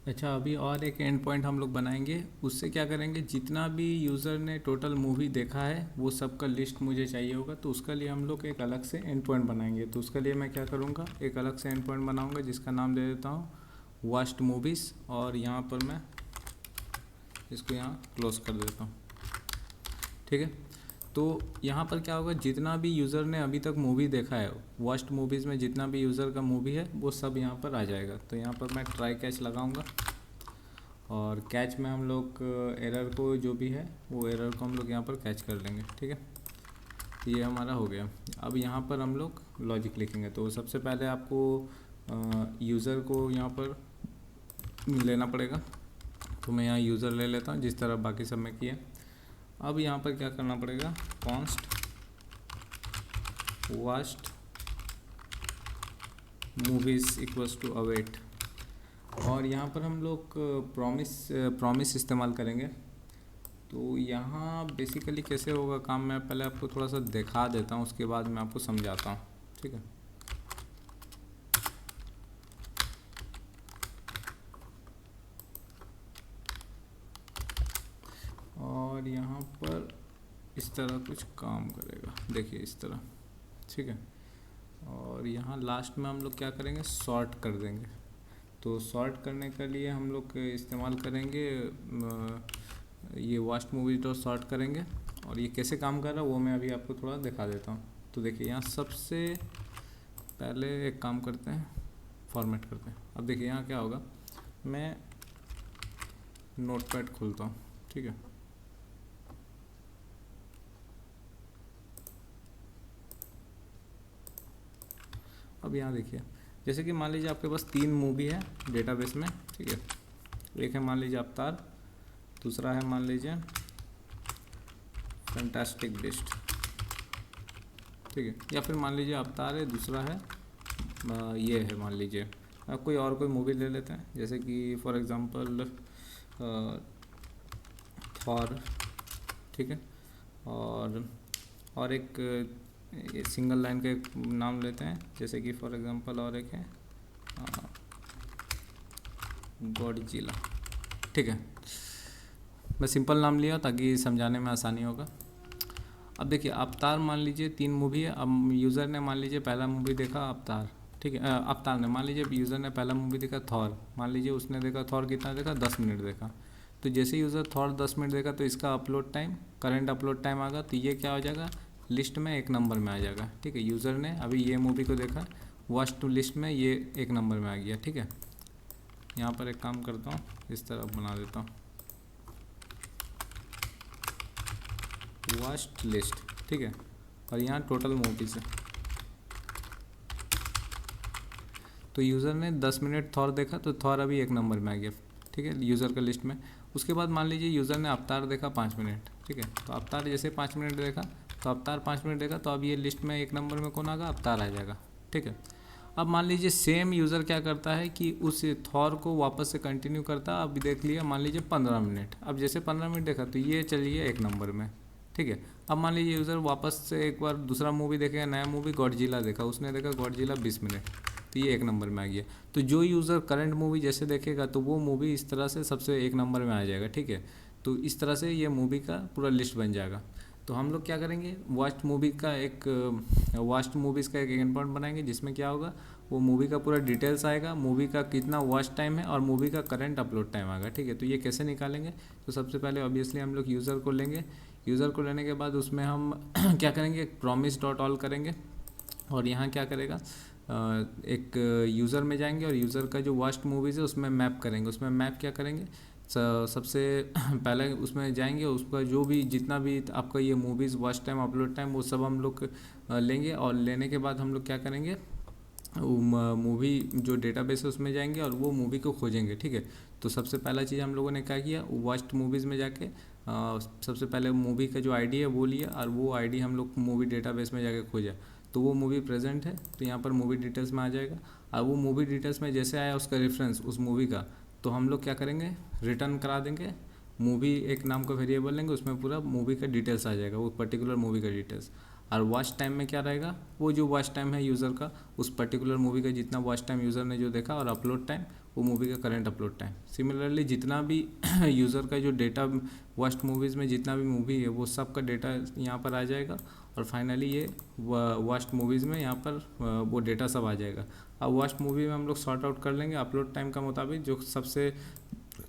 अच्छा, अभी और एक एंड पॉइंट हम लोग बनाएंगे। उससे क्या करेंगे, जितना भी यूज़र ने टोटल मूवी देखा है वो सब का लिस्ट मुझे चाहिए होगा, तो उसका लिए हम लोग एक अलग से एंड पॉइंट बनाएंगे। तो उसके लिए मैं क्या करूँगा, एक अलग से एंड पॉइंट बनाऊँगा जिसका नाम दे देता हूँ वॉच्ड मूवीज़, और यहाँ पर मैं इसको यहाँ क्लोज कर देता हूँ। ठीक है, तो यहाँ पर क्या होगा, जितना भी यूज़र ने अभी तक मूवी देखा है, वॉच्ड मूवीज़ में जितना भी यूज़र का मूवी है वो सब यहाँ पर आ जाएगा। तो यहाँ पर मैं ट्राई कैच लगाऊंगा, और कैच में हम लोग एरर को जो भी है वो एरर को हम लोग यहाँ पर कैच कर लेंगे। ठीक है, तो ये हमारा हो गया। अब यहाँ पर हम लोग लॉजिक लिखेंगे। तो सबसे पहले आपको यूज़र को यहाँ पर लेना पड़ेगा। तो मैं यहाँ यूज़र ले लेता हूँ जिस तरह बाकी सब में किया। अब यहाँ पर क्या करना पड़ेगा, const watched movies equals to await, और यहाँ पर हम लोग प्रॉमिस इस्तेमाल करेंगे। तो यहाँ बेसिकली कैसे होगा काम, मैं पहले आपको थोड़ा सा दिखा देता हूँ, उसके बाद मैं आपको समझाता हूँ। ठीक है, और यहाँ पर इस तरह कुछ काम करेगा, देखिए इस तरह। ठीक है, और यहाँ लास्ट में हम लोग क्या करेंगे, सॉर्ट कर देंगे। तो सॉर्ट करने के लिए हम लोग इस्तेमाल करेंगे ये वास्ट मूवी डॉट सॉर्ट करेंगे। और ये कैसे काम कर रहा है वो मैं अभी आपको थोड़ा दिखा देता हूँ। तो देखिए यहाँ सबसे पहले एक काम करते हैं, फॉर्मेट करते हैं। अब देखिए यहाँ क्या होगा, मैं नोटपैड खोलता हूँ। ठीक है, अब यहाँ देखिए, जैसे कि मान लीजिए आपके पास 3 मूवी है डेटाबेस में। ठीक है, एक है मान लीजिए अवतार, दूसरा है मान लीजिए फैंटास्टिक बिस्ट। ठीक है, या फिर मान लीजिए अवतार है, दूसरा है ये है मान लीजिए कोई और कोई मूवी ले लेते हैं, जैसे कि फॉर एग्ज़ाम्पल थॉर। ठीक है, और एक ये सिंगल लाइन का एक नाम लेते हैं, जैसे कि फॉर एग्ज़ाम्पल और एक है गॉडजिला। ठीक है, मैं सिंपल नाम लिया ताकि समझाने में आसानी होगा। अब देखिए अवतार मान लीजिए 3 मूवी है। अब यूज़र ने मान लीजिए पहला मूवी देखा अवतार। ठीक है, अवतार ने मान लीजिए यूज़र ने पहला मूवी देखा थॉर, मान लीजिए उसने देखा थॉर कितना देखा, 10 मिनट देखा। तो जैसे यूज़र थॉर 10 मिनट देखा तो इसका upload time, current upload time आएगा, तो ये क्या हो जाएगा, लिस्ट में 1 नंबर में आ जाएगा। ठीक है, यूज़र ने अभी ये मूवी को देखा, वॉच टू लिस्ट में ये 1 नंबर में आ गया। ठीक है, यहाँ पर एक काम करता हूँ, इस तरह बना देता हूँ वॉच्ड लिस्ट। ठीक है, और यहाँ टोटल मूवीज़ है। तो यूज़र ने 10 मिनट थॉर देखा तो थॉर अभी 1 नंबर में आ गया। ठीक है, यूज़र का लिस्ट में। उसके बाद मान लीजिए यूज़र ने अवतार देखा 5 मिनट। ठीक है, तो अवतार जैसे 5 मिनट देखा, तो अवतार 5 मिनट देखा, तो अब ये लिस्ट में 1 नंबर में कौन आएगा, अवतार आ जाएगा। ठीक है, अब मान लीजिए सेम यूज़र क्या करता है कि उस थॉर को वापस से कंटिन्यू करता। अभी देख लिया मान लीजिए 15 मिनट, अब जैसे 15 मिनट देखा तो ये चलिए 1 नंबर में। ठीक है, अब मान लीजिए यूज़र वापस से एक बार दूसरा मूवी देखेगा, नया मूवी गॉडजिला देखा, उसने देखा गॉडजिला 20 मिनट, तो ये 1 नंबर में आ गया। तो जो यूज़र करंट मूवी जैसे देखेगा तो वो मूवी इस तरह से सबसे 1 नंबर में आ जाएगा। ठीक है, तो इस तरह से ये मूवी का पूरा लिस्ट बन जाएगा। तो हम लोग क्या करेंगे, वॉच्ड मूवीज़ का एक एंड पॉइंट बनाएंगे, जिसमें क्या होगा, वो मूवी का पूरा डिटेल्स आएगा, मूवी का कितना वॉच टाइम है और मूवी का करंट अपलोड टाइम आएगा। ठीक है, तो ये कैसे निकालेंगे, तो सबसे पहले ऑब्वियसली हम लोग यूज़र को लेंगे। यूज़र को लेने के बाद उसमें हम क्या करेंगे, प्रॉमिस डॉट ऑल करेंगे, और यहाँ क्या करेगा, एक यूज़र में जाएंगे और यूज़र का जो वॉच्ड मूवीज़ है उसमें मैप करेंगे। उसमें मैप क्या करेंगे, सबसे पहले उसमें जाएंगे, उसका जो भी जितना भी आपका ये movies watch time upload time वो सब हम लोग लेंगे, और लेने के बाद हम लोग क्या करेंगे, मूवी जो डेटाबेस है उसमें जाएंगे और वो मूवी को खोजेंगे। ठीक है, तो सबसे पहला चीज़ हम लोगों ने क्या किया, वॉच्ड मूवीज़ में जाके सबसे पहले मूवी का जो आईडी है वो लिया, और वो आईडी हम लोग मूवी डेटाबेस में जाके खोजा, तो वो मूवी प्रेजेंट है, तो यहाँ पर मूवी डिटेल्स में आ जाएगा। और वो मूवी डिटेल्स में जैसे आया उसका रेफरेंस उस मूवी का, तो हम लोग क्या करेंगे, रिटर्न करा देंगे। मूवी एक नाम का वेरिएबल लेंगे, उसमें पूरा मूवी का डिटेल्स आ जाएगा, वो पर्टिकुलर मूवी का डिटेल्स। और वॉच टाइम में क्या रहेगा, वो जो वॉच टाइम है यूज़र का उस पर्टिकुलर मूवी का जितना वॉच टाइम यूज़र ने जो देखा, और अपलोड टाइम वो मूवी का करंट अपलोड टाइम। सिमिलरली जितना भी यूज़र का जो डेटा वॉच्ड मूवीज़ में जितना भी मूवी है वो सब का डेटा यहाँ पर आ जाएगा, और फाइनली ये वॉच्ड मूवीज़ में यहाँ पर वो डेटा सब आ जाएगा। अब वॉच्ड मूवी में हम लोग सॉर्ट आउट कर लेंगे अपलोड टाइम का मुताबिक, जो सबसे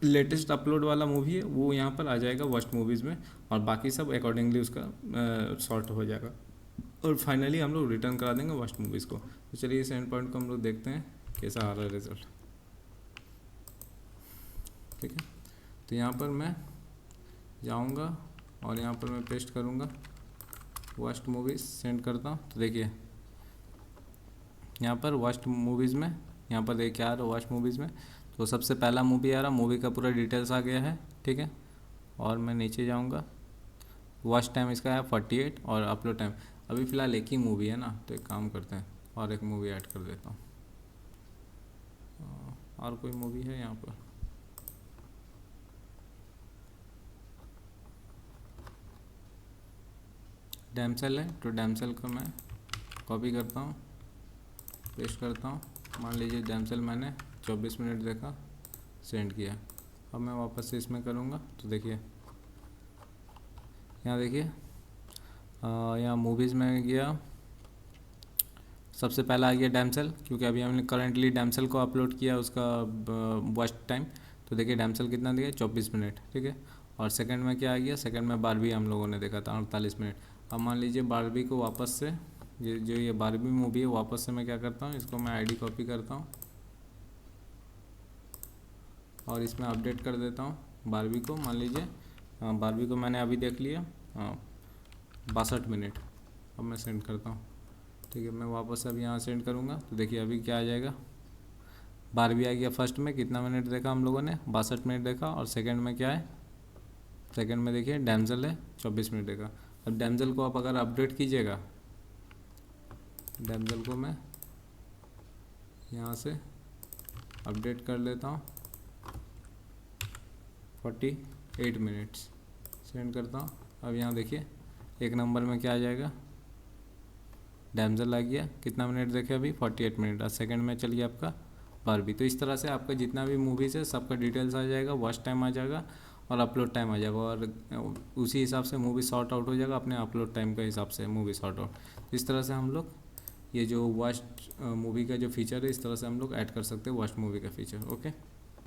लेटेस्ट अपलोड वाला मूवी है वो यहाँ पर आ जाएगा वॉच्ड मूवीज़ में, और बाकी सब अकॉर्डिंगली उसका सॉर्ट हो जाएगा, और फाइनली हम लोग रिटर्न करा देंगे वॉच्ड मूवीज़ को। तो चलिए इस एंड पॉइंट को हम लोग देखते हैं कैसा आ रहा है रिजल्ट। ठीक है, तो यहाँ पर मैं जाऊँगा और यहाँ पर मैं पेस्ट करूँगा वॉच्ड मूवीज़, सेंड करता हूँ। तो देखिए यहाँ पर वॉच्ड मूवीज़ में यहाँ पर देखिए आ रहा है वॉच्ड मूवीज़ में, तो सबसे पहला मूवी आ रहा, मूवी का पूरा डिटेल्स आ गया है। ठीक है, और मैं नीचे जाऊँगा, वॉच टाइम इसका है 48 और अपलोड टाइम अभी फ़िलहाल एक ही मूवी है ना, तो एक काम करते हैं और एक मूवी ऐड कर देता हूँ। और कोई मूवी है यहाँ पर? डैमसेल है, तो डैमसेल को मैं कॉपी करता हूँ, पेस्ट करता हूँ। मान लीजिए डैमसेल मैंने 24 मिनट देखा, सेंड किया। अब मैं वापस से इसमें करूँगा, तो देखिए यहाँ देखिए यहाँ मूवीज़ में गया, सबसे पहला आ गया डैमसेल, क्योंकि अभी हमने करंटली डैमसेल को अपलोड किया उसका वॉच टाइम। तो देखिए डैमसेल कितना दिया, 24 मिनट। ठीक है, और सेकंड में क्या आ गया, सेकंड में बारबी हम लोगों ने देखा था 48 मिनट। अब मान लीजिए बारबी को वापस से ये बारबी मूवी है, वापस से मैं क्या करता हूँ, इसको मैं आईडी कॉपी करता हूँ और इसमें अपडेट कर देता हूँ बारबी को। मान लीजिए बारबी को मैंने अभी देख लिया 62 मिनट। अब मैं सेंड करता हूँ। ठीक है, मैं वापस से अभी यहाँ सेंड करूँगा, तो देखिए अभी क्या आ जाएगा, बारबी आ गया। फर्स्ट में कितना मिनट देखा हम लोगों ने, 62 मिनट देखा, और सेकंड में क्या है, सेकंड में देखिए डैमसेल है 24 मिनट देखा। अब डैमसेल को आप अगर अपडेट कीजिएगा, डैमसेल को मैं यहाँ से अपडेट कर लेता हूँ 48 मिनट्स, सेंड करता हूँ। अब यहाँ देखिए एक नंबर में क्या आ जाएगा, डैमसेल आ गया, कितना मिनट देखे अभी 48 मिनट, और सेकंड में चलिए आपका बारबी। तो इस तरह से आपका जितना भी मूवीज़ है सबका डिटेल्स आ जाएगा, वॉच टाइम आ जाएगा और अपलोड टाइम आ जाएगा, और उसी हिसाब से मूवी सॉर्ट आउट हो जाएगा अपने अपलोड टाइम के हिसाब से मूवी सॉर्ट आउट। इस तरह से हम लोग ये जो वॉच मूवी का जो फीचर है, इस तरह से हम लोग ऐड कर सकते हैं वॉच मूवी का फीचर। ओके।